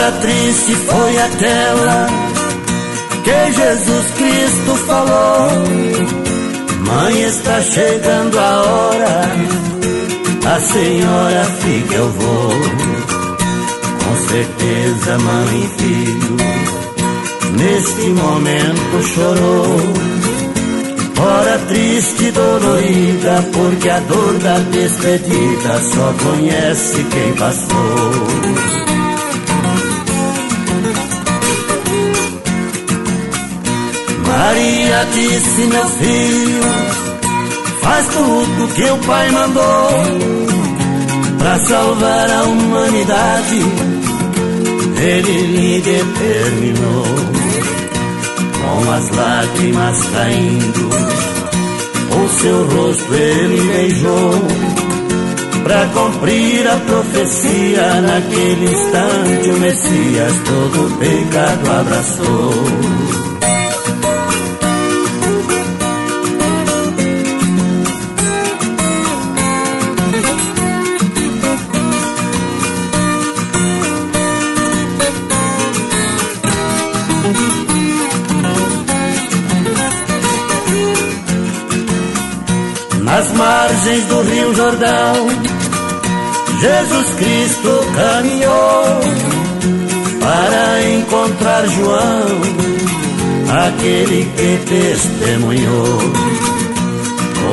Hora triste foi aquela que Jesus Cristo falou: mãe, está chegando a hora, a senhora fica, eu vou. Com certeza mãe e filho neste momento chorou. Hora triste e dolorida, porque a dor da despedida só conhece quem passou. Maria disse: meu filho, faz tudo que o Pai mandou pra salvar a humanidade. Ele lhe determinou. Com as lágrimas caindo, o seu rosto ele beijou, pra cumprir a profecia. Naquele instante o Messias todo o pecado abraçou. Nas margens do Rio Jordão, Jesus Cristo caminhou para encontrar João, aquele que testemunhou.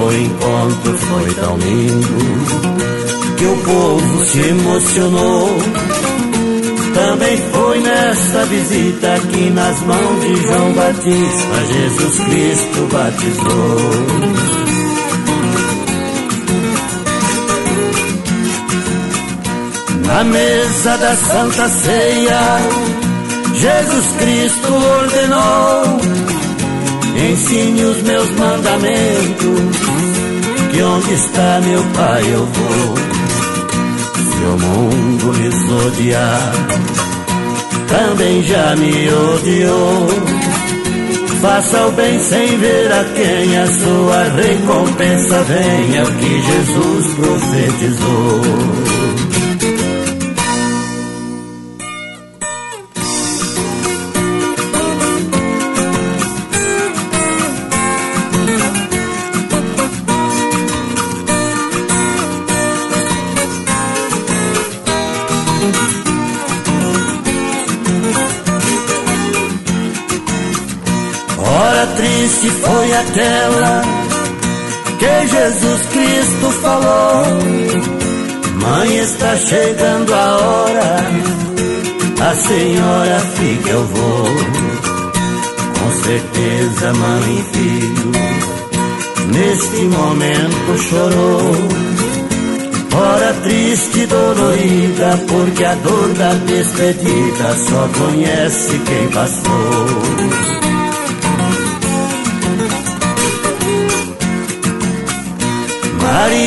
O encontro foi tão lindo que o povo se emocionou. Também foi nesta visita que nas mãos de João Batista Jesus Cristo batizou. Na mesa da Santa Ceia, Jesus Cristo ordenou: ensine os meus mandamentos, que onde está meu Pai eu vou. Se o mundo lhes odiar, também já me odiou. Faça o bem sem ver a quem, a sua recompensa venha, o que Jesus profetizou. Hora triste foi aquela que Jesus Cristo falou: mãe, está chegando a hora, a senhora fica, eu vou. Com certeza mãe e filho neste momento chorou. Hora triste e dolorida, porque a dor da despedida só conhece quem passou. Maria